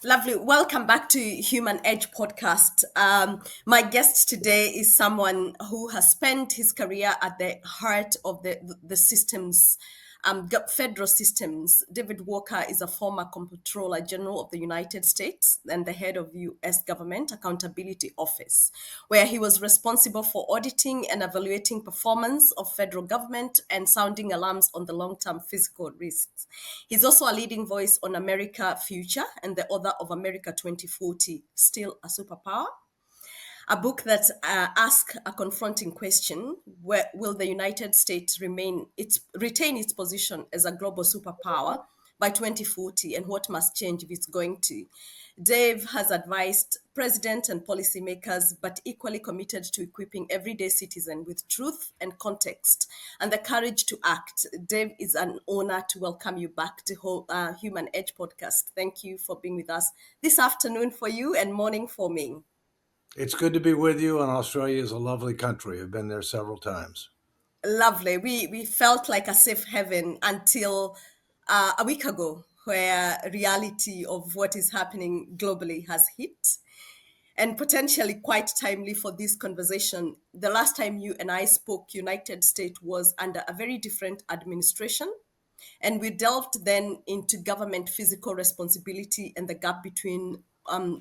Lovely. Welcome back to Human Edge podcast. My guest today is someone who has spent his career at the heart of the systems, federal systems. David Walker is a former Comptroller General of the United States and the head of U.S. Government Accountability Office, where he was responsible for auditing and evaluating performance of federal government and sounding alarms on the long-term fiscal risks. He's also a leading voice on America Future and the author of America 2040, Still a Superpower, a book that asks a confronting question: where will the United States retain its position as a global superpower by 2040, and what must change if it's going to? Dave has advised president and policymakers, but equally committed to equipping everyday citizen with truth and context and the courage to act. Dave, is an honor to welcome you back to Human Edge podcast. Thank you for being with us this afternoon for you and morning for me. It's good to be with you, and Australia is a lovely country. I've been there several times. Lovely. We felt like a safe haven until a week ago, where reality of what is happening globally has hit, and potentially quite timely for this conversation. The last time you and I spoke, United States was under a very different administration, and we delved then into government physical responsibility and the gap between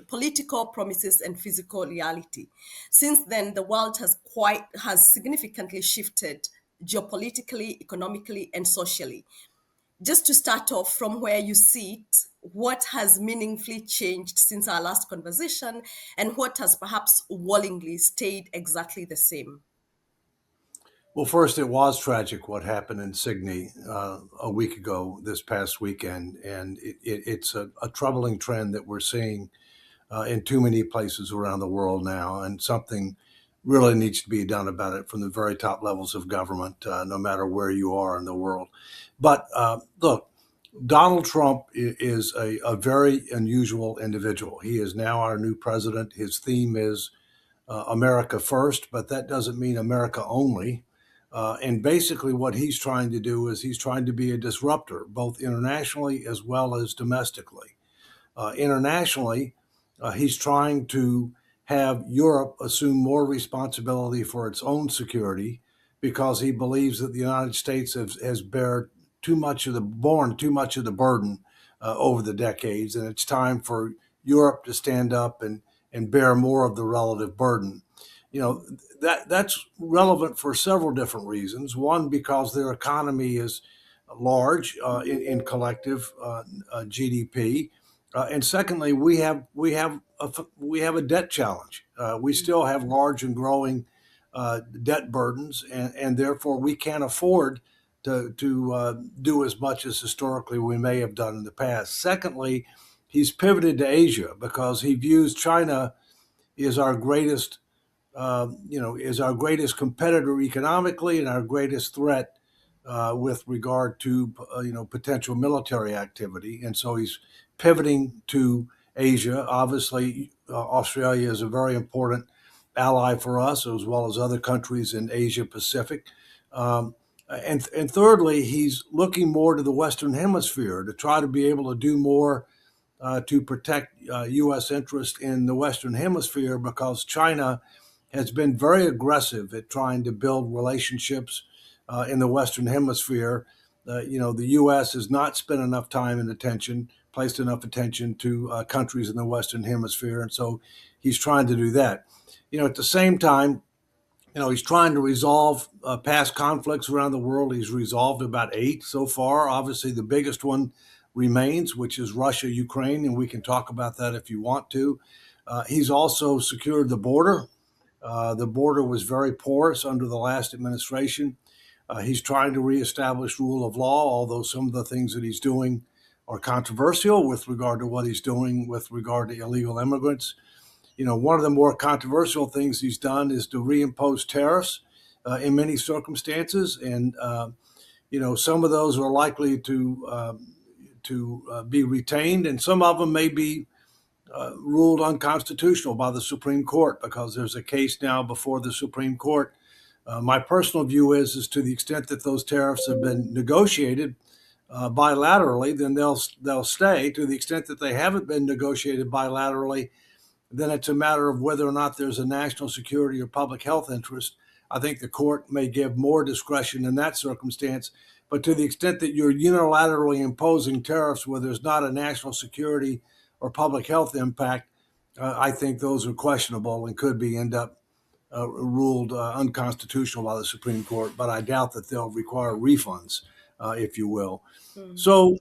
political promises and physical reality. Since then, the world has significantly shifted geopolitically, economically, and socially. Just to start off from where you sit, what has meaningfully changed since our last conversation, and what has perhaps wallingly stayed exactly the same? Well, first, it was tragic what happened in Sydney a week ago, this past weekend, and it's a troubling trend that we're seeing in too many places around the world now, and something really needs to be done about it from the very top levels of government, no matter where you are in the world. But look, Donald Trump is a very unusual individual. He is now our new president. His theme is America first, but that doesn't mean America only. And basically, what he's trying to do is he's trying to be a disruptor, both internationally as well as domestically. Internationally, he's trying to have Europe assume more responsibility for its own security because he believes that the United States has borne too much of the burden over the decades, and it's time for Europe to stand up and bear more of the relative burden. You know, that's relevant for several different reasons. One, because their economy is large in collective GDP, and secondly, we have a debt challenge. We still have large and growing debt burdens, and therefore we can't afford to do as much as historically we may have done in the past. Secondly, he's pivoted to Asia because he views China is our greatest, is our greatest competitor economically and our greatest threat with regard to potential military activity, and so he's pivoting to Asia. Obviously, Australia is a very important ally for us, as well as other countries in Asia Pacific. And thirdly, he's looking more to the Western Hemisphere to try to be able to do more to protect U.S. interest in the Western Hemisphere because China has been very aggressive at trying to build relationships in the Western Hemisphere. The U.S. has not spent enough time and placed enough attention to countries in the Western Hemisphere, and so he's trying to do that. At the same time, he's trying to resolve past conflicts around the world. He's resolved about 8 so far. Obviously, the biggest one remains, which is Russia, Ukraine, and we can talk about that if you want to. He's also secured the border. The border was very porous under the last administration. He's trying to reestablish rule of law, although some of the things that he's doing are controversial with regard to what he's doing with regard to illegal immigrants. One of the more controversial things he's done is to reimpose tariffs in many circumstances, and some of those are likely to be retained, and some of them may be ruled unconstitutional by the Supreme Court because there's a case now before the Supreme Court. My personal view is to the extent that those tariffs have been negotiated bilaterally, then they'll stay. To the extent that they haven't been negotiated bilaterally, then it's a matter of whether or not there's a national security or public health interest. I think the court may give more discretion in that circumstance. But to the extent that you're unilaterally imposing tariffs where there's not a national security or public health impact, I think those are questionable and could be end up ruled unconstitutional by the Supreme Court. But I doubt that they'll require refunds, if you will. Mm. So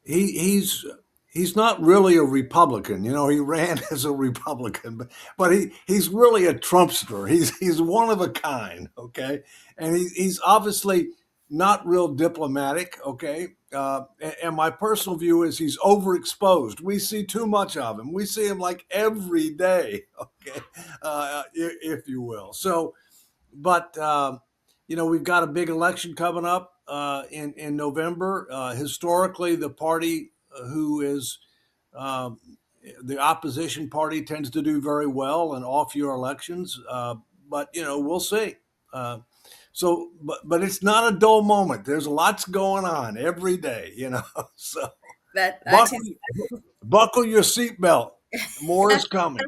he he's not really a Republican. He ran as a Republican, but he's really a Trumpster. He's one of a kind, okay, and he's obviously not real diplomatic, okay. And my personal view is he's overexposed. We see too much of him. We see him like every day, okay, if you will. So, but we've got a big election coming up in November. Historically, the party who is um, the opposition party tends to do very well in off-year elections, but we'll see. But it's not a dull moment. There's lots going on every day. So That buckle is buckle your seatbelt. More is coming.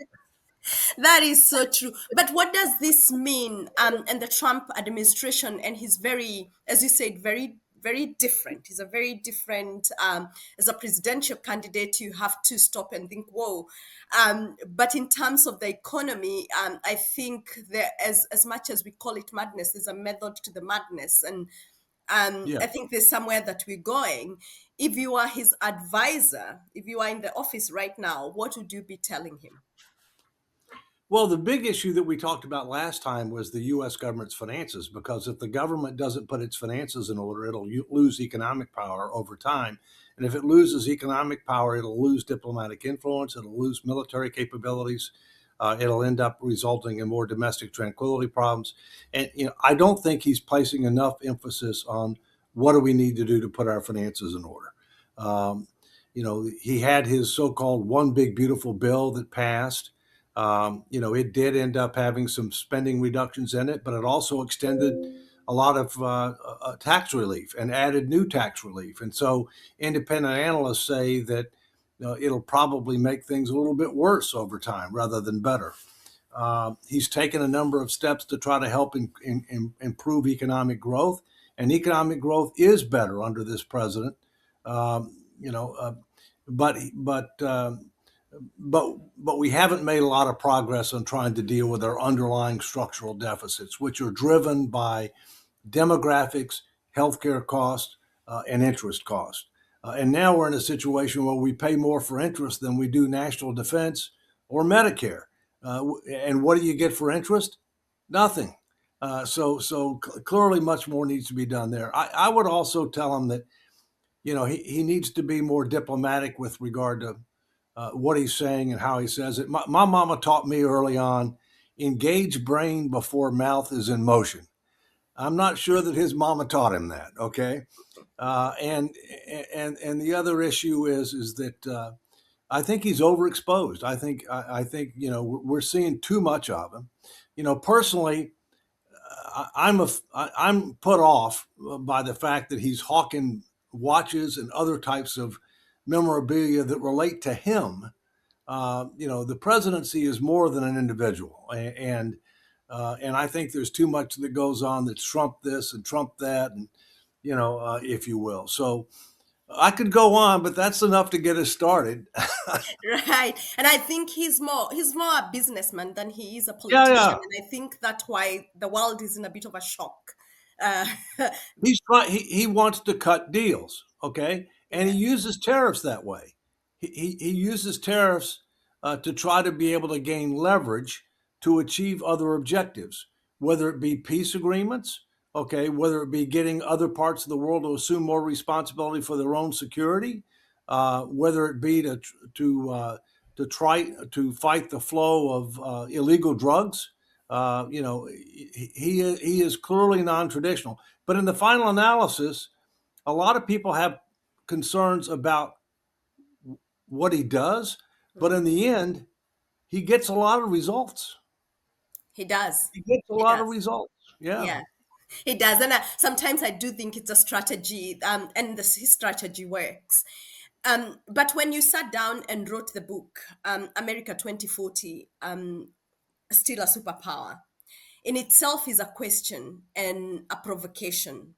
that is so true. But what does this mean? And the Trump administration, and he's very, as you said, very, very different. He's a very different. As a presidential candidate, you have to stop and think, whoa. But in terms of the economy, I think there, as much as we call it madness, there's a method to the madness, and Yeah. I think there's somewhere that we're going. If you are his advisor, if you are in the office right now, what would you be telling him? Well, the big issue that we talked about last time was the U.S. government's finances, because if the government doesn't put its finances in order, it'll lose economic power over time. And if it loses economic power, it'll lose diplomatic influence, it'll lose military capabilities, it'll end up resulting in more domestic tranquility problems. And I don't think he's placing enough emphasis on what do we need to do to put our finances in order. Um, he had his so-called one big beautiful bill that passed. It did end up having some spending reductions in it, but it also extended a lot of tax relief and added new tax relief. And so independent analysts say that it'll probably make things a little bit worse over time rather than better. He's taken a number of steps to try to help improve economic growth, and economic growth is better under this president. Um, you know, uh, but but we haven't made a lot of progress on trying to deal with our underlying structural deficits, which are driven by demographics, healthcare costs, and interest costs. And now we're in a situation where we pay more for interest than we do national defense or Medicare. And what do you get for interest? Nothing. So clearly, much more needs to be done there. I would also tell him that he needs to be more diplomatic with regard to what he's saying and how he says it. My mama taught me early on, engage brain before mouth is in motion. I'm not sure that his mama taught him that. Okay, and the other issue is that I think he's overexposed. I think we're seeing too much of him. Personally, I'm put off by the fact that he's hawking watches and other types of memorabilia that relate to him. The presidency is more than an individual, and I think there's too much that goes on that's Trump this and Trump that, and if you will. So I could go on, but that's enough to get us started. Right. And I think he's more a businessman than he is a Yeah, politician. yeah. And I think that's why the world is in a bit of a shock. Uh, He's trying. He wants to cut deals, okay, and yeah. he uses tariffs that way. He uses tariffs to try to be able to gain leverage to achieve other objectives, whether it be peace agreements, okay, whether it be getting other parts of the world to assume more responsibility for their own security, whether it be to try to fight the flow of illegal drugs. He is clearly non-traditional. But in the final analysis, a lot of people have concerns about what he does. But in Mm. the end, he gets a lot of results. He does. He gets a He lot of does. results. Yeah. Yeah. It does, and sometimes I do think it's a strategy, and his strategy works. But when you sat down and wrote the book, America 2040, still a superpower, in itself is a question and a provocation.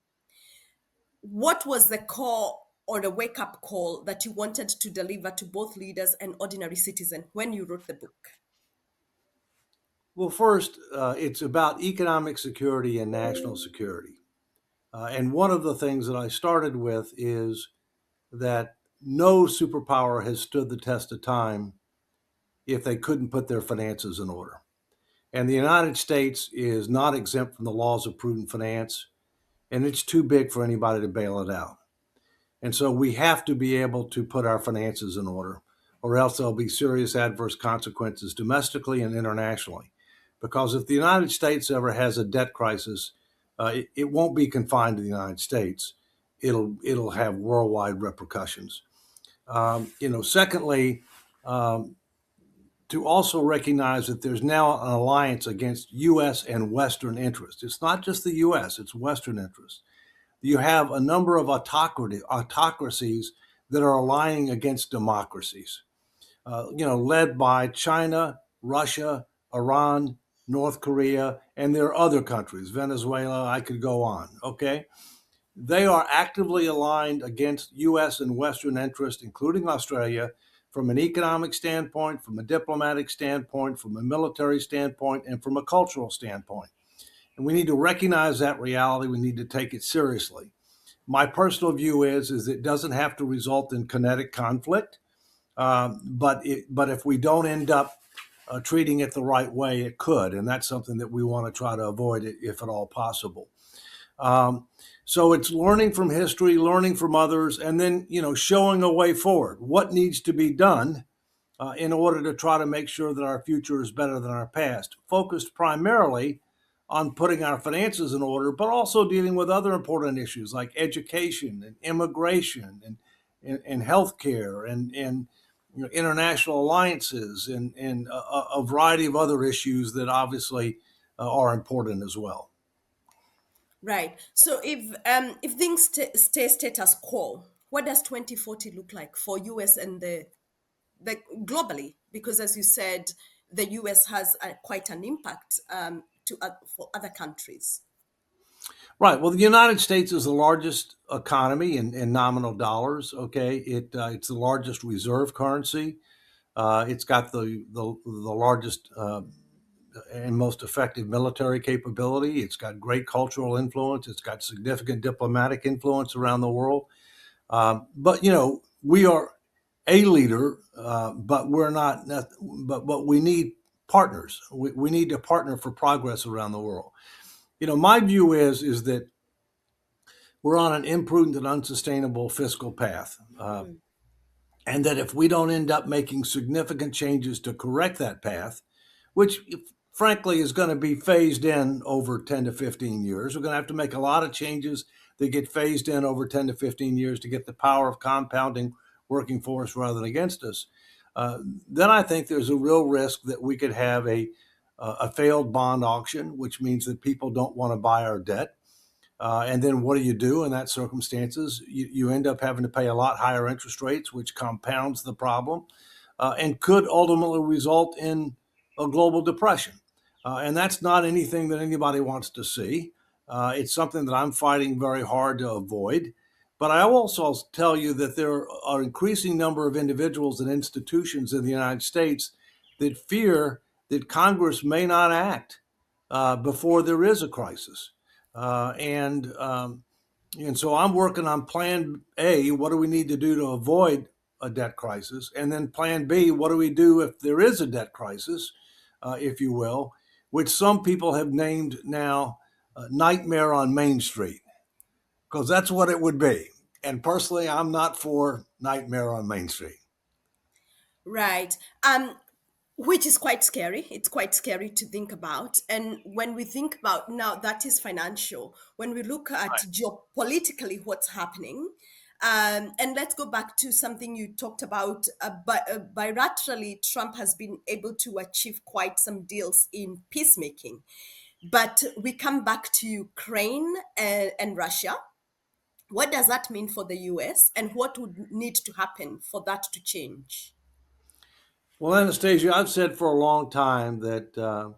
What was the core or the wake up call that you wanted to deliver to both leaders and ordinary citizens when you wrote the book? Well, first, it's about economic security and national security. And one of the things that I started with is that no superpower has stood the test of time if they couldn't put their finances in order. And the United States is not exempt from the laws of prudent finance, and it's too big for anybody to bail it out. And so we have to be able to put our finances in order, or else there'll be serious adverse consequences domestically and internationally. Because if the United States ever has a debt crisis, it won't be confined to the United States. It'll have worldwide repercussions. Secondly, um, to also recognize that there's now an alliance against U.S. and Western interests. It's not just the U.S., it's Western interests. You have a number of autocracies that are aligning against democracies, led by China, Russia, Iran, North Korea, and there are other countries, Venezuela, I could go on, okay? They are actively aligned against U.S. and Western interests, including Australia, from an economic standpoint, from a diplomatic standpoint, from a military standpoint, and from a cultural standpoint. And we need to recognize that reality. We need to take it seriously. My personal view is it doesn't have to result in kinetic conflict, but if we don't end up treating it the right way, it could, and that's something that we want to try to avoid, if at all possible. Um, so it's learning from history, learning from others, and then showing a way forward. What needs to be done in order to try to make sure that our future is better than our past, focused primarily on putting our finances in order, but also dealing with other important issues like education and immigration and healthcare and international alliances and a variety of other issues that obviously are important as well. Right. So if things stay status quo, what does 2040 look like for US and the globally? Because as you said, the US has quite an impact for other countries. Right. Well, the United States is the largest economy in nominal dollars. Okay, it's the largest reserve currency. It's got the largest and most effective military capability. It's got great cultural influence. It's got significant diplomatic influence around the world. But we are a leader, but we're not. But we need partners. We need to partner for progress around the world. My view is that we're on an imprudent and unsustainable fiscal path. And that if we don't end up making significant changes to correct that path, which frankly is going to be phased in over 10 to 15 years, we're going to have to make a lot of changes that get phased in over 10 to 15 years to get the power of compounding working for us rather than against us. Then I think there's a real risk that we could have a failed bond auction, which means that people don't want to buy our debt. And then what do you do in that circumstances? You end up having to pay a lot higher interest rates, which compounds the problem and could ultimately result in a global depression. And that's not anything that anybody wants to see. It's something that I'm fighting very hard to avoid. But I will also tell you that there are an increasing number of individuals and institutions in the United States that fear that Congress may not act before there is a crisis. And so I'm working on plan A, what do we need to do to avoid a debt crisis? And then plan B, what do we do if there is a debt crisis, if you will, which some people have named now Nightmare on Main Street, because that's what it would be. And personally, I'm not for Nightmare on Main Street. Right. Which is quite scary. It's quite scary to think about. And when we think about now, that is financial. When we look at geopolitically what's happening, and let's go back to something you talked about. Bilaterally, Trump has been able to achieve quite some deals in peacemaking. But we come back to Ukraine and Russia. What does that mean for the US, and what would need to happen for that to change? Well, Anastasia, I've said for a long time that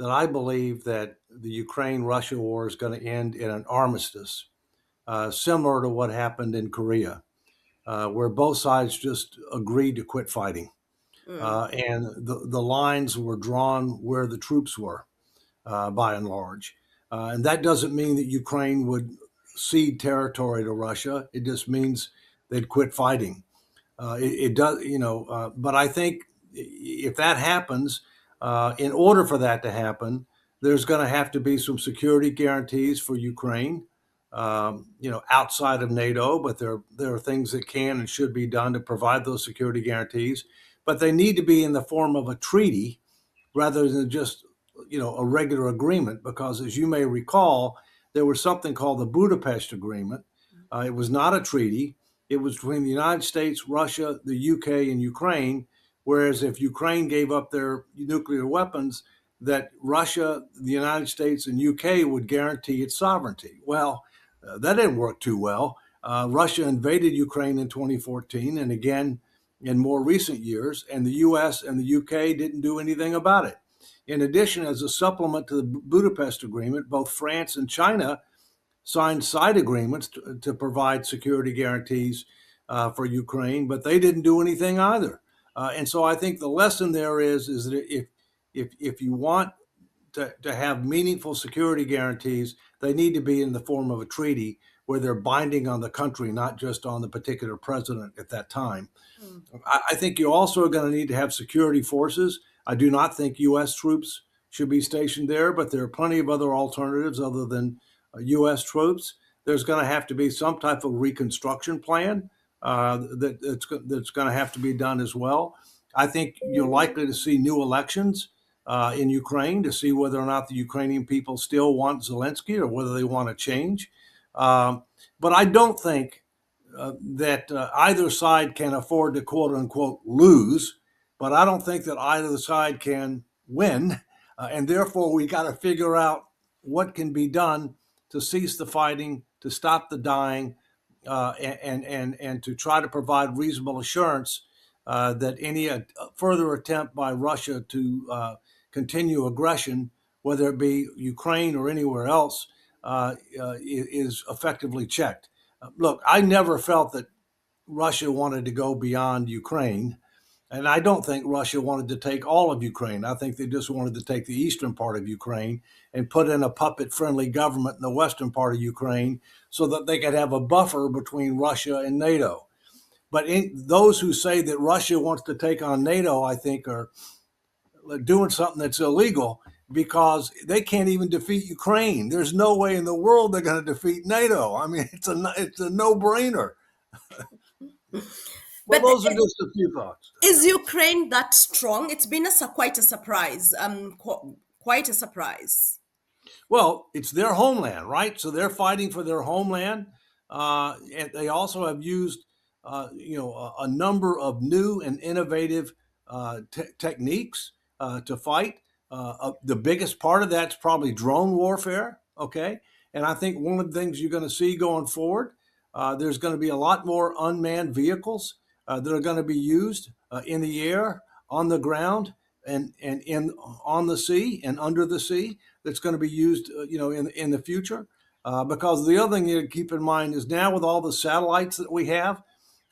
I believe that the Ukraine-Russia war is going to end in an armistice, similar to what happened in Korea, where both sides just agreed to quit fighting, and the lines were drawn where the troops were, by and large. And that doesn't mean that Ukraine would cede territory to Russia. It just means they'd quit fighting. It does, but I think if that happens, in order for that to happen, there's going to have to be some security guarantees for Ukraine, outside of NATO. But there are things that can and should be done to provide those security guarantees. But they need to be in the form of a treaty rather than just a regular agreement, because as you may recall, there was something called the Budapest Agreement. It was not a treaty. It was between the United States, Russia, the UK, and Ukraine. Whereas if Ukraine gave up their nuclear weapons, that Russia, the United States, and UK would guarantee its sovereignty. Well, that didn't work too well. Russia invaded Ukraine in 2014 and again in more recent years, and the US and the UK didn't do anything about it. In addition, as a supplement to the Budapest Agreement, both France and China signed side agreements to provide security guarantees for Ukraine, but they didn't do anything either. And so I think the lesson there is that if you want to have meaningful security guarantees, they need to be in the form of a treaty where they're binding on the country, not just on the particular president at that time. I think you also are going to need to have security forces. I do not think U.S. troops should be stationed there, but there are plenty of other alternatives other than U.S. troops. There's going to have to be some type of reconstruction plan that's going to have to be done as well. I think you're likely to see new elections in Ukraine to see whether or not the Ukrainian people still want Zelensky or whether they want to change. But I don't think that either side can afford to quote unquote lose, but I don't think that either side can win. And therefore, we got to figure out what can be done to cease the fighting, to stop the dying, and to try to provide reasonable assurance that any further attempt by Russia to continue aggression, whether it be Ukraine or anywhere else, is effectively checked. Look, I never felt that Russia wanted to go beyond Ukraine. And I don't think Russia wanted to take all of Ukraine. I think they just wanted to take the eastern part of Ukraine and put in a puppet friendly government in the western part of Ukraine so that they could have a buffer between Russia and NATO. But those who say that Russia wants to take on NATO, I think, are doing something that's illegal because they can't even defeat Ukraine. There's no way in the world they're going to defeat NATO. I mean, it's a no-brainer. Well, But those are just a few thoughts. is Ukraine that strong? It's been quite a surprise. Quite a surprise. Well, it's their homeland, right? So they're fighting for their homeland, and they also have used, a number of new and innovative techniques to fight. The biggest part of that's probably drone warfare. Okay, and I think one of the things you're going to see going forward, there's going to be a lot more unmanned vehicles that are going to be used in the air, on the ground, and in on the sea and under the sea. That's going to be used, in the future. Because the other thing you keep in mind is now with all the satellites that we have,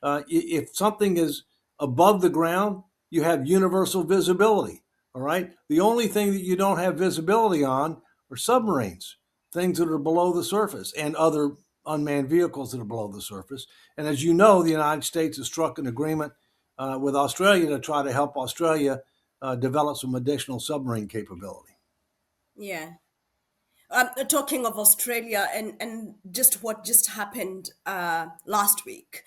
if something is above the ground, you have universal visibility. All right. The only thing that you don't have visibility on are submarines, things that are below the surface, and other unmanned vehicles that are below the surface. And as you know, the United States has struck an agreement with Australia to try to help Australia develop some additional submarine capability. Yeah. Talking of Australia and just what just happened last week,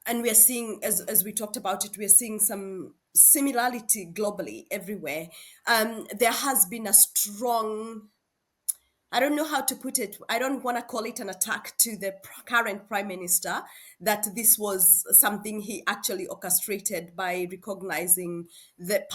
and we are seeing, as we talked about it, we are seeing some similarity globally everywhere. There has been a strong I don't know how to put it. I don't want to call it an attack to the current prime minister, that this was something he actually orchestrated by recognizing the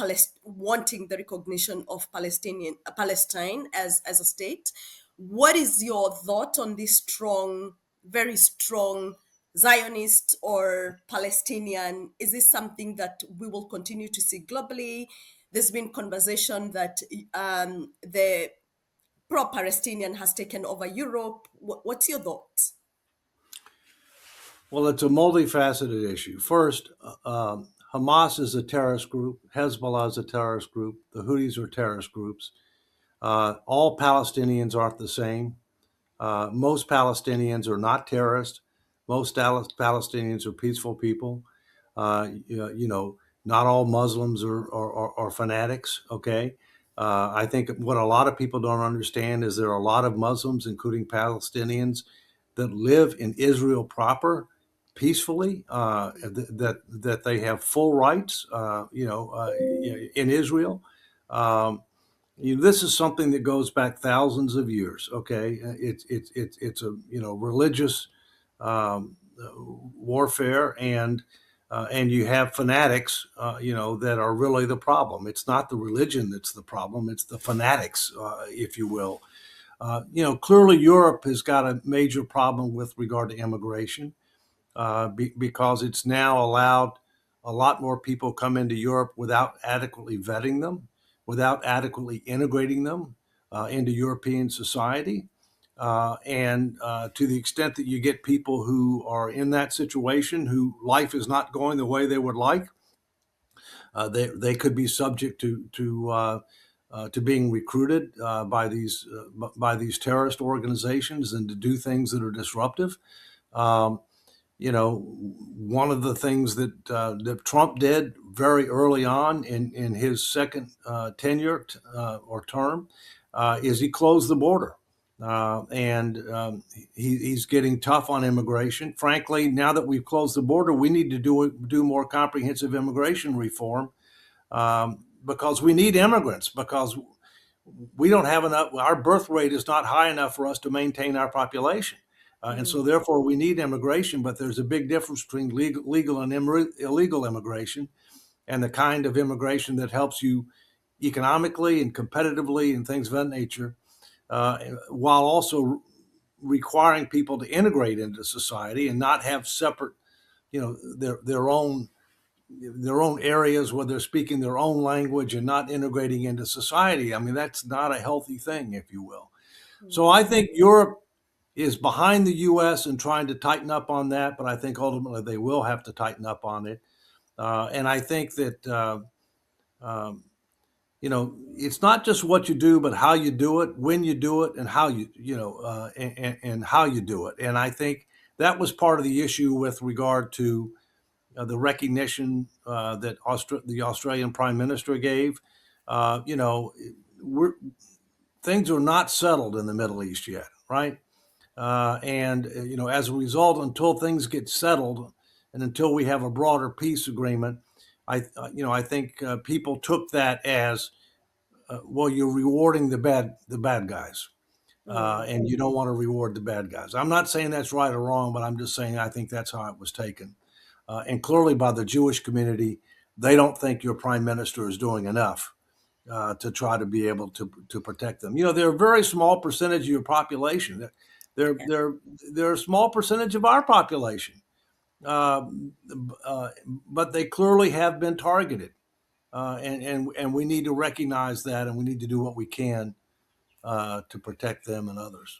wanting the recognition of Palestine as a state. What is your thought on this strong, very strong Zionist or Palestinian? Is this something that we will continue to see globally? There's been conversation that the pro-Palestinian has taken over Europe. What's your thoughts? Well, it's a multifaceted issue. First, Hamas is a terrorist group. Hezbollah is a terrorist group. The Houthis are terrorist groups. All Palestinians aren't the same. Most Palestinians are not terrorists. Most Palestinians are peaceful people. Not all Muslims are fanatics. Okay. I think what a lot of people don't understand is there are a lot of Muslims, including Palestinians, that live in Israel proper, peacefully. That they have full rights. In Israel. This is something that goes back thousands of years. Okay, it's a religious warfare, and you have fanatics that are really the problem. It's not the religion that's the problem; it's the fanatics, if you will. Clearly Europe has got a major problem with regard to immigration, because it's now allowed a lot more people come into Europe without adequately vetting them, without adequately integrating them into European society. And to the extent that you get people who are in that situation, who life is not going the way they would like, they could be subject to being recruited by these terrorist organizations and to do things that are disruptive. Um, One of the things that Trump did very early on in his second tenure or term is he closed the border. And he's getting tough on immigration. Frankly, now that we've closed the border, we need to do more comprehensive immigration reform, because we need immigrants, because we don't have enough. Our birth rate is not high enough for us to maintain our population. And so, therefore, we need immigration, but there's a big difference between legal and illegal immigration, and the kind of immigration that helps you economically and competitively and things of that nature, while also requiring people to integrate into society and not have separate, their own areas where they're speaking their own language and not integrating into society. I mean, that's not a healthy thing, if you will. So I think Europe is behind the U.S. in trying to tighten up on that, but I think ultimately they will have to tighten up on it. And I think that um, it's not just what you do, but how you do it, when you do it, and how and how you do it. And I think that was part of the issue with regard to the recognition that the Australian Prime Minister gave. We're, things are not settled in the Middle East yet, right? And as a result, until things get settled, and until we have a broader peace agreement, I think people took that as well. You're rewarding the bad guys, and you don't want to reward the bad guys. I'm not saying that's right or wrong, but I'm just saying I think that's how it was taken, and clearly by the Jewish community, they don't think your prime minister is doing enough to try to be able to protect them. They're a very small percentage of your population. They're a small percentage of our population, uh, but they clearly have been targeted, and we need to recognize that, and we need to do what we can to protect them and others.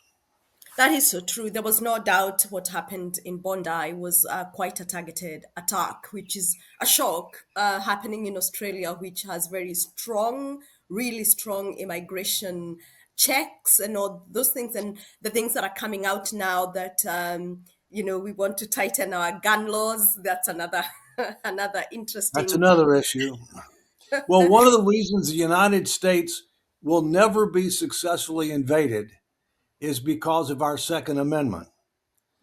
That is so true. There was no doubt what happened in Bondi was quite a targeted attack, which is a shock happening in Australia, which has very strong, really strong immigration checks and all those things, and the things that are coming out now that we want to tighten our gun laws. That's another another That's interesting. another issue. Well, one of the reasons the United States will never be successfully invaded is because of our Second Amendment.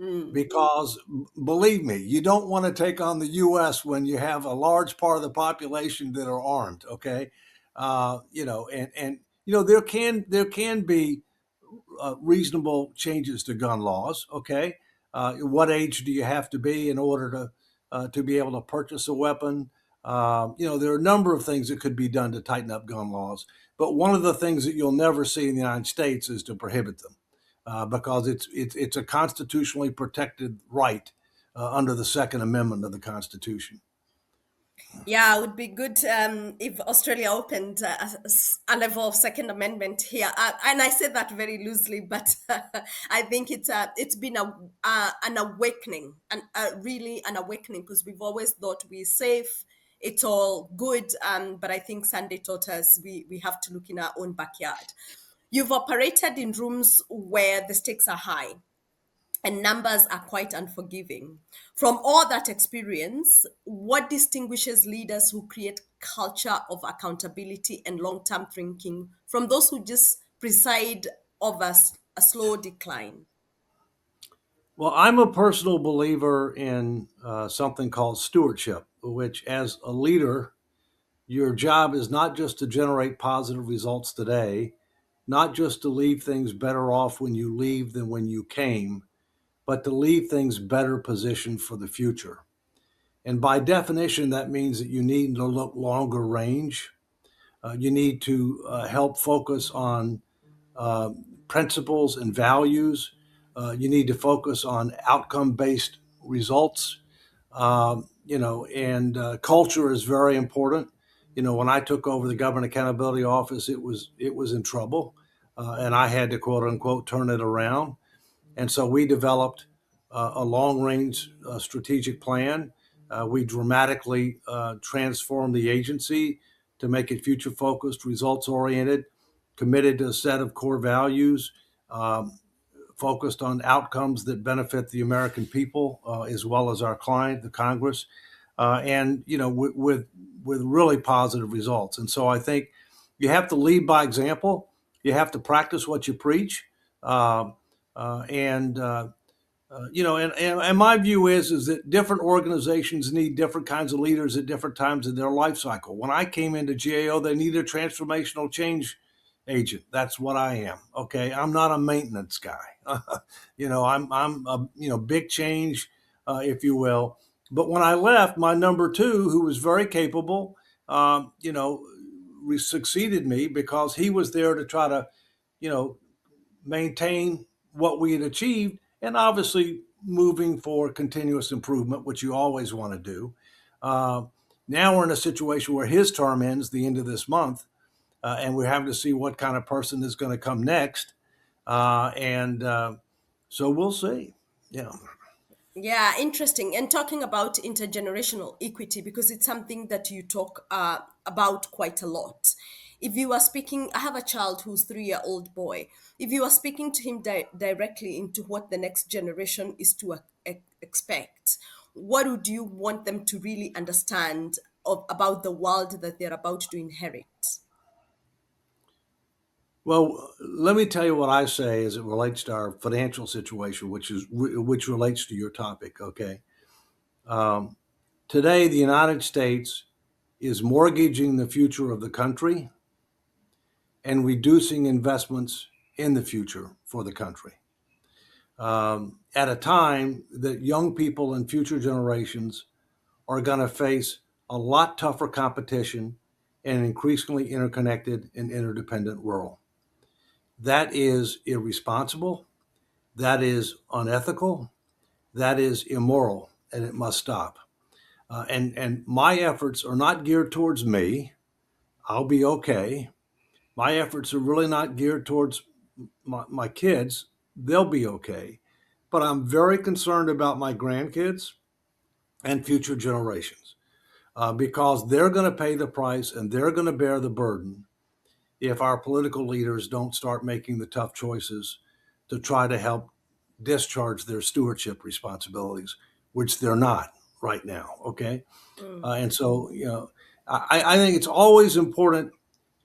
Mm, Because believe me, you don't want to take on the U.S. when you have a large part of the population that are armed. Okay, and there can be reasonable changes to gun laws. Okay, what age do you have to be in order to be able to purchase a weapon? There are a number of things that could be done to tighten up gun laws. But one of the things that you'll never see in the United States is to prohibit them, because it's a constitutionally protected right under the Second Amendment of the Constitution. Yeah, it would be good if Australia opened a level of Second Amendment here, and I say that very loosely, but I think it's been an awakening, and really an awakening, because we've always thought we're safe, it's all good, but I think Sunday taught us we have to look in our own backyard. You've operated in rooms where the stakes are high and numbers are quite unforgiving. From all that experience, what distinguishes leaders who create culture of accountability and long-term thinking from those who just preside over a slow decline? Well, I'm a personal believer in something called stewardship, which, as a leader, your job is not just to generate positive results today, not just to leave things better off when you leave than when you came, but to leave things better positioned for the future. And by definition, that means that you need to look longer range. You need to help focus on uh, principles and values. You need to focus on outcome based results. And culture is very important. When I took over the Government Accountability Office, it was in trouble, and I had to quote unquote turn it around. And so we developed a long range strategic plan. We dramatically transformed the agency to make it future focused, results oriented, committed to a set of core values, um, focused on outcomes that benefit the American people, as well as our client, the Congress, and with really positive results. And so I think you have to lead by example. You have to practice what you preach. Um, and and my view is that different organizations need different kinds of leaders at different times in their life cycle. When I came into GAO, they needed a transformational change agent. That's what I am. Okay, I'm not a maintenance guy. I'm a big change, if you will. But when I left, my number two, who was very capable, succeeded me because he was there to try to, you know, maintain what we had achieved, and obviously moving for continuous improvement, which you always want to do. Uh, Now we're in a situation where his term ends the end of this month, and we're having to see what kind of person is going to come next. And So we'll see. Yeah. Yeah, interesting. And talking about intergenerational equity, because it's something that you talk about quite a lot. If you are speaking, I have a child who's 3-year-old boy. If you are speaking to him directly into what the next generation is to expect, what would you want them to really understand about the world that they're about to inherit? Well, let me tell you what I say as it relates to our financial situation, which relates to your topic. Okay. Um, Today, the United States is mortgaging the future of the country and reducing investments in the future for the country, at a time that young people and future generations are going to face a lot tougher competition in an increasingly interconnected and interdependent world. That is irresponsible. That is unethical. That is immoral, and it must stop. And my efforts are not geared towards me. I'll be okay. My efforts are really not geared towards my kids. They'll be okay. But I'm very concerned about my grandkids and future generations, because they're going to pay the price and they're going to bear the burden if our political leaders don't start making the tough choices to try to help discharge their stewardship responsibilities, which they're not right now. Okay. Mm. And so, I think it's always important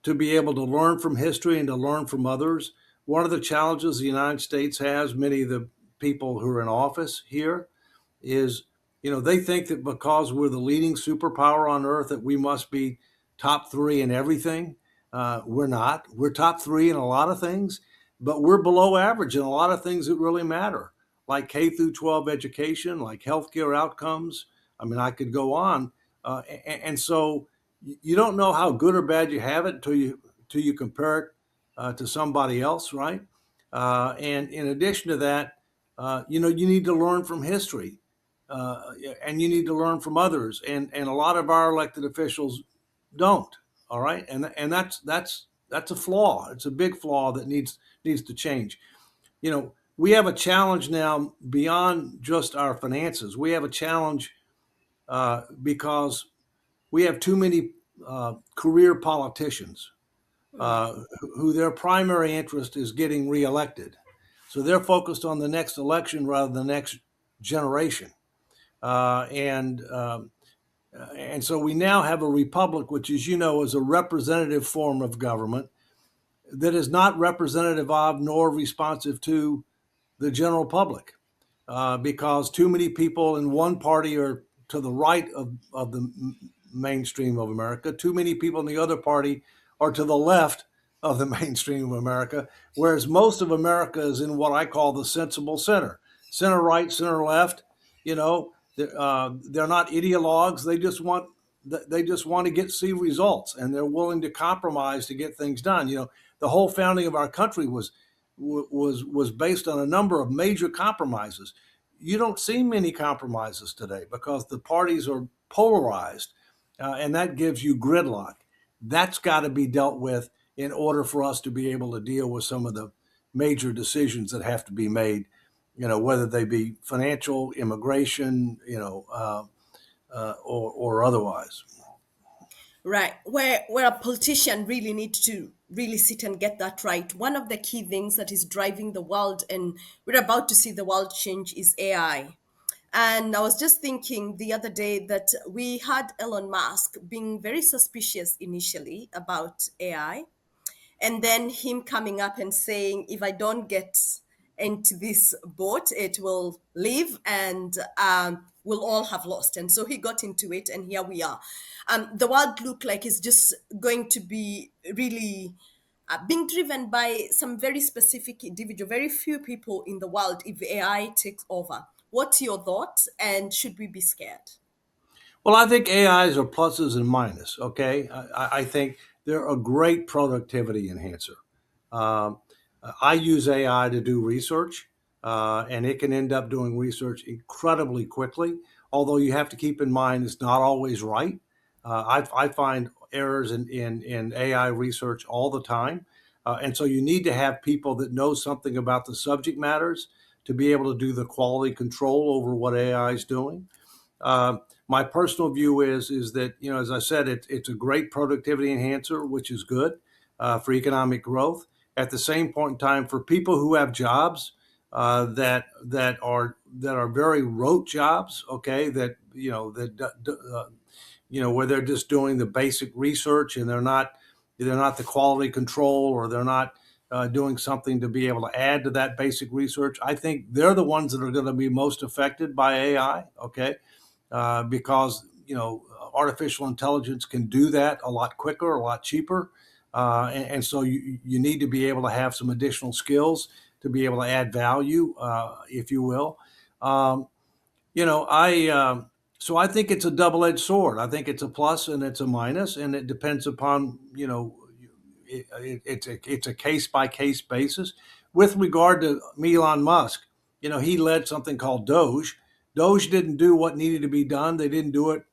to be able to learn from history and to learn from others. One of the challenges the United States has, many of the people who are in office here, is, they think that because we're the leading superpower on earth, that we must be top three in everything. We're not. We're top three in a lot of things, but we're below average in a lot of things that really matter, like K through 12 education, like healthcare outcomes. I mean, I could go on, and so you don't know how good or bad you have it until you compare it to somebody else, right? And in addition to that, you need to learn from history, and you need to learn from others, and a lot of our elected officials don't. All right, and that's a flaw. It's a big flaw that needs to change. We have a challenge now beyond just our finances. We have a challenge because we have too many career politicians who their primary interest is getting reelected. So they're focused on the next election rather than the next generation. Uh, and um, and so we now have a republic, which, as you know, is a representative form of government that is not representative of nor responsive to the general public, because too many people in one party are to the right of the mainstream of America. Too many people in the other party are to the left of the mainstream of America, whereas most of America is in what I call the sensible center, center right, center left. They're not ideologues. They just want to get see results, and they're willing to compromise to get things done. The whole founding of our country was based on a number of major compromises. You don't see many compromises today because the parties are polarized, and that gives you gridlock. That's got to be dealt with in order for us to be able to deal with some of the major decisions that have to be made. Whether they be financial, immigration, or otherwise. Right, where a politician really needs to really sit and get that right. One of the key things that is driving the world, and we're about to see the world change, is AI. And I was just thinking the other day that we had Elon Musk being very suspicious initially about AI, and then him coming up and saying, if I don't get into this boat, it will leave, and we'll all have lost. And so he got into it, and here we are. The world look like it's just going to be really being driven by some very specific individual, very few people in the world, if AI takes over. What's your thoughts, and should we be scared? Well, I think AIs are pluses and minuses. Okay, I think they're a great productivity enhancer. Um, I use AI to do research, and it can end up doing research incredibly quickly. Although you have to keep in mind it's not always right. I find errors in AI research all the time, and so you need to have people that know something about the subject matters to be able to do the quality control over what AI is doing. Uh, my personal view is that, as I said, it's a great productivity enhancer, which is good for economic growth. At the same point in time, for people who have jobs that are very rote jobs, okay, where they're just doing the basic research, and they're not the quality control, or they're not doing something to be able to add to that basic research. I think they're the ones that are going to be most affected by AI. Okay, because artificial intelligence can do that a lot quicker, a lot cheaper, and so you need to be able to have some additional skills to be able to add value, if you will. Um, I so I think it's a double-edged sword. I think it's a plus and it's a minus, and it depends upon it's a case by case basis. With regard to Elon Musk, he led something called Doge. Doge didn't do what needed to be done. They didn't do it,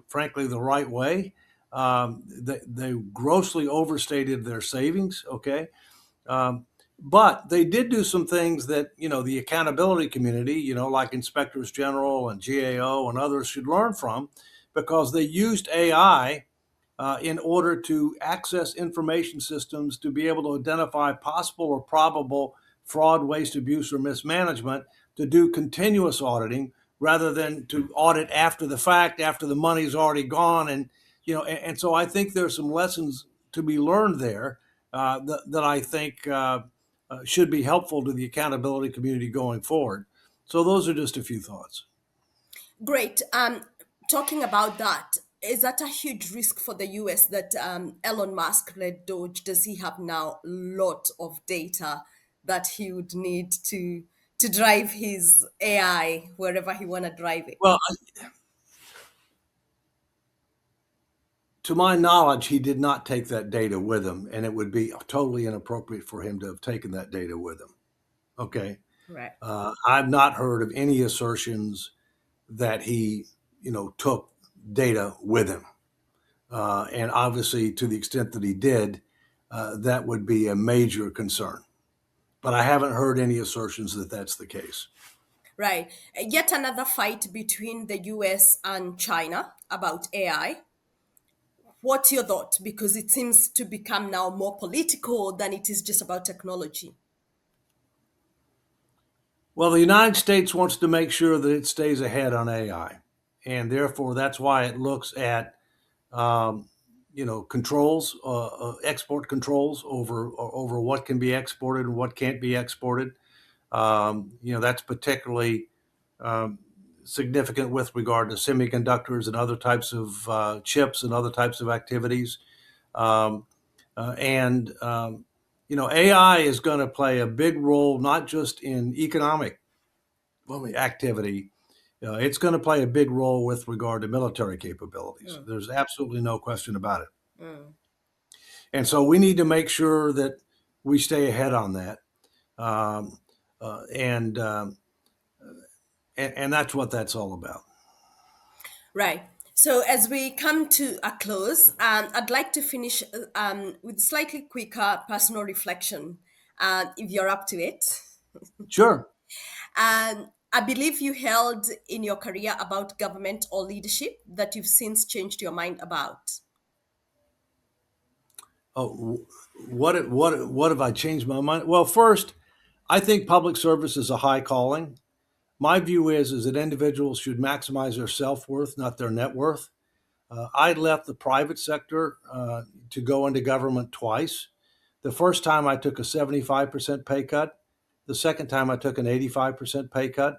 frankly, the right way. They grossly overstated their savings. Okay, um, but they did do some things that the accountability community, like inspectors general and GAO and others, should learn from, because they used AI in order to access information systems to be able to identify possible or probable fraud, waste, abuse, or mismanagement, to do continuous auditing rather than to audit after the fact, after the money's already gone. And so I think there's some lessons to be learned there that I think should be helpful to the accountability community going forward. So those are just a few thoughts. Great. Talking about that, is that a huge risk for the US that Elon Musk led Doge? Does he have now a lot of data that he would need to drive his AI wherever he want to drive it. Well, to my knowledge, he did not take that data with him, and it would be totally inappropriate for him to have taken that data with him. Okay. Right. I've not heard of any assertions that he, took data with him. And obviously, to the extent that he did, that would be a major concern. But I haven't heard any assertions that that's the case. Right. Yet another fight between the US and China about AI. What's your thought? Because it seems to become now more political than it is just about technology. Well, the United States wants to make sure that it stays ahead on AI. And therefore, that's why it looks at um, controls, export controls over what can be exported and what can't be exported. That's particularly um, significant with regard to semiconductors and other types of chips and other types of activities. Um, and AI is going to play a big role not just in economic activity. It's going to play a big role with regard to military capabilities. Mm, There's absolutely no question about it. mm. And so we need to make sure that we stay ahead on that. Um, uh, and, um, and that's what that's all about. Right. So as we come to a close, I'd like to finish with slightly quicker personal reflection, if you're up to it. Sure. I believe you held in your career about government or leadership that you've since changed your mind about. Oh, what have I changed my mind? Well, first, I think public service is a high calling. My view is that individuals should maximize their self worth, not their net worth. I left the private sector to go into government twice. The first time I took a 75% pay cut. The second time I took an 85% pay cut.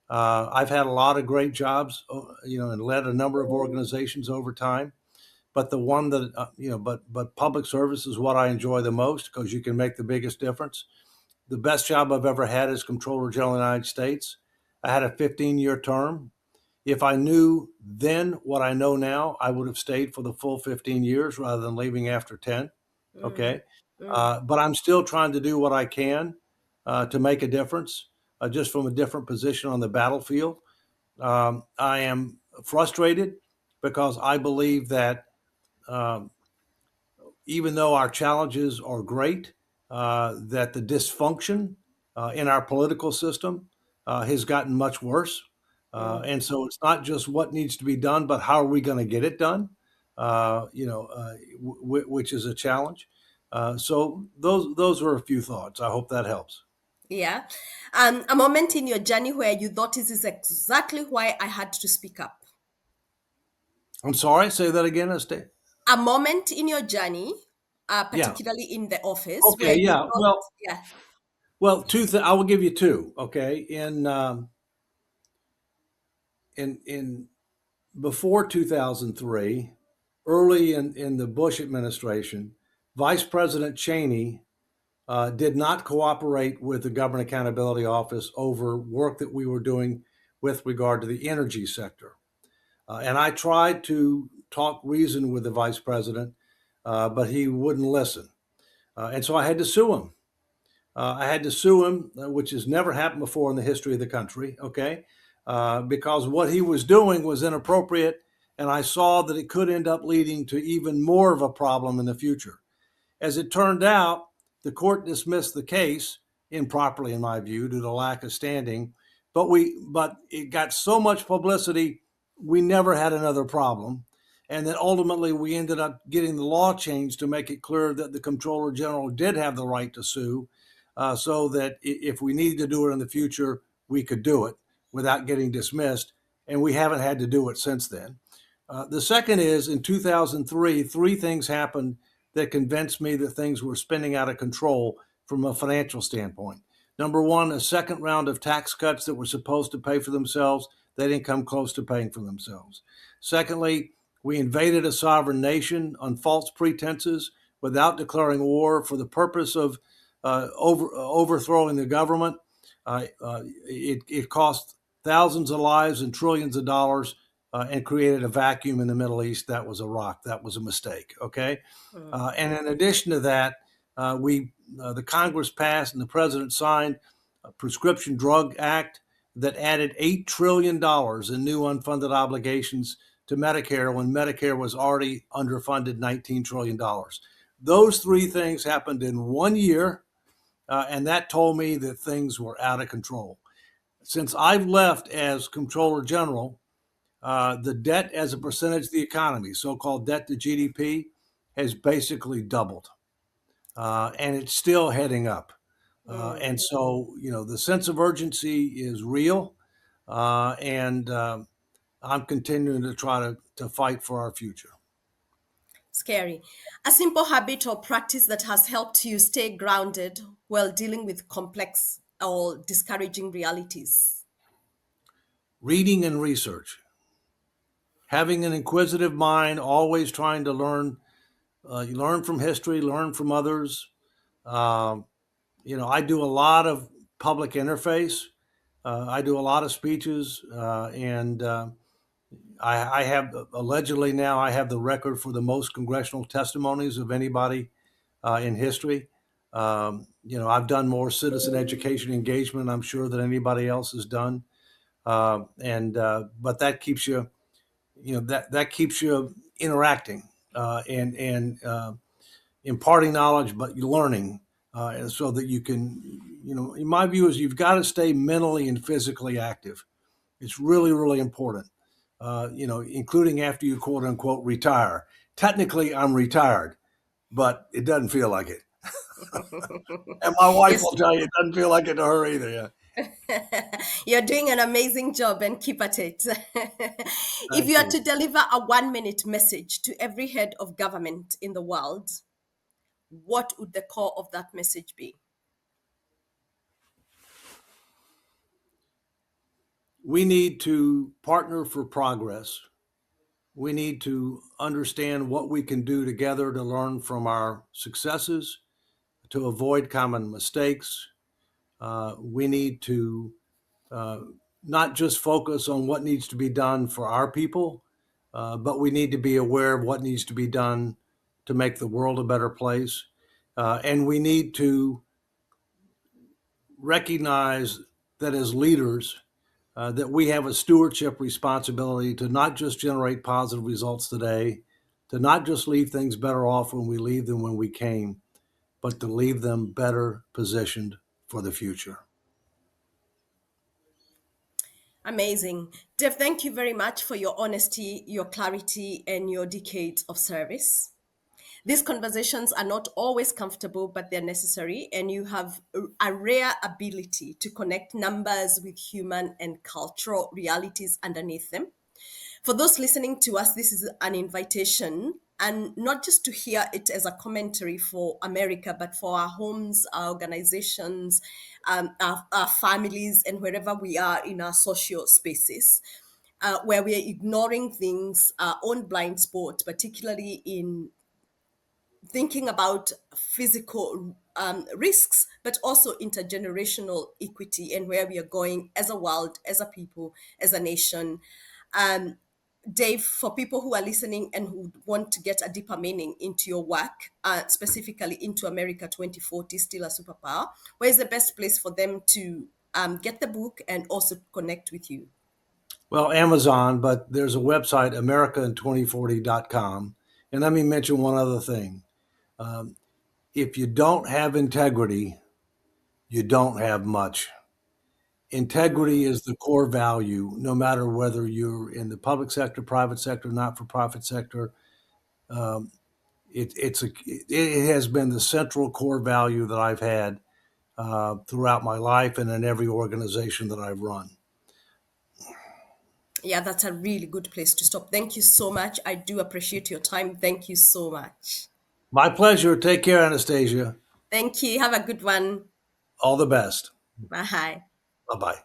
I've had a lot of great jobs, and led a number of organizations over time. But the one that but public service is what I enjoy the most because you can make the biggest difference. The best job I've ever had is Comptroller General of the United States. I had a 15-year term. If I knew then what I know now, I would have stayed for the full 15 years rather than leaving after 10. Mm, Okay. mm. But I'm still trying to do what I can to make a difference, just from a different position on the battlefield. I am frustrated because I believe that um, even though our challenges are great, that the dysfunction in our political system has gotten much worse. Mm. And so it's not just what needs to be done, but how are we going to get it done? Which is a challenge. So those are a few thoughts. I hope that helps. Yeah. A moment in your journey where you thought this is exactly why I had to speak up. I'm sorry. Say that again, Estee. A moment in your journey, Yeah. particularly in the office, where Okay. you Yeah. thought, Well. yeah. Well. I will give you two. Okay. In before 2003, early in the Bush administration, Vice President Cheney did not cooperate with the Government Accountability Office over work that we were doing with regard to the energy sector. And I tried to talk reason with the vice president, but he wouldn't listen. And so I had to sue him. I had to sue him, which has never happened before in the history of the country, okay? Because what he was doing was inappropriate, and I saw that it could end up leading to even more of a problem in the future. As it turned out, the court dismissed the case improperly, in my view, due to lack of standing. But it got so much publicity, we never had another problem. And then ultimately, we ended up getting the law changed to make it clear that the Comptroller General did have the right to sue, so that if we needed to do it in the future, we could do it without getting dismissed. And we haven't had to do it since then. The second is in 2003, three things happened that convinced me that things were spinning out of control from a financial standpoint. Number one, a second round of tax cuts that were supposed to pay for themselves, they didn't come close to paying for themselves. Secondly, we invaded a sovereign nation on false pretenses without declaring war for the purpose of overthrowing the government. It cost thousands of lives and trillions of dollars and created a vacuum in the Middle East. That was Iraq. That was a mistake. Okay. Mm. And in addition to that, the Congress passed and the president signed a Prescription Drug Act that added $8 trillion in new unfunded obligations to Medicare when Medicare was already underfunded $19 trillion. Those three things happened in 1 year, and that told me that things were out of control. Since I've left as Comptroller General, the debt as a percentage of the economy, so-called debt to GDP, has basically doubled, and it's still heading up. Mm. And so, the sense of urgency is real, and I'm continuing to try to fight for our future. Scary. A simple habit or practice that has helped you stay grounded while dealing with complex or discouraging realities. Reading and research, having an inquisitive mind, always trying to learn. You learn from history, learn from others. Um, I do a lot of public interface. I do a lot of speeches, and I have allegedly now I have the record for the most congressional testimonies of anybody in history. I've done more citizen education engagement, I'm sure, than anybody else has done. And But that keeps you, that keeps you interacting and imparting knowledge, but you're learning, and so that you can, in my view, is you've got to stay mentally and physically active. It's really, really important, including after you quote unquote retire. Technically, I'm retired, but it doesn't feel like it. And my wife Yes, will tell you it doesn't feel like it to her either. Yeah. you're doing an amazing job and keep at it. If Thank you are you. to deliver a 1 minute message to every head of government in the world, what would the core of that message be? We need to partner for progress. We need to understand what we can do together to learn from our successes, to avoid common mistakes. We need to uh, not just focus on what needs to be done for our people, but we need to be aware of what needs to be done to make the world a better place. And we need to recognize that as leaders, that we have a stewardship responsibility to not just generate positive results today, to not just leave things better off when we leave them when we came, but to leave them better positioned for the future. Amazing. Dev, thank you very much for your honesty, your clarity, and your decades of service. These conversations are not always comfortable, but they're necessary, and you have a rare ability to connect numbers with human and cultural realities underneath them. For those listening to us, this is an invitation, and not just to hear it as a commentary for America, but for our homes, our organizations, our families, and wherever we are in our social spaces. Where we are ignoring things, our own blind spot, particularly in thinking about physical risks, but also intergenerational equity and where we are going as a world, as a people, as a nation. Um, Dave, for people who are listening and who want to get a deeper meaning into your work, specifically into America 2040, Still a Superpower, where is the best place for them to get the book and also connect with you? Well, Amazon, but there's a website, american2040.com. And let me mention one other thing. If you don't have integrity, you don't have much. Integrity is the core value, no matter whether you're in the public sector, private sector, not for profit sector. Um, it has been the central core value that I've had throughout my life and in every organization that I've run. Yeah, that's a really good place to stop. Thank you so much. I do appreciate your time. Thank you so much. My pleasure. Take care, Anastasia. Thank you. Have a good one. All the best. Bye. Bye bye.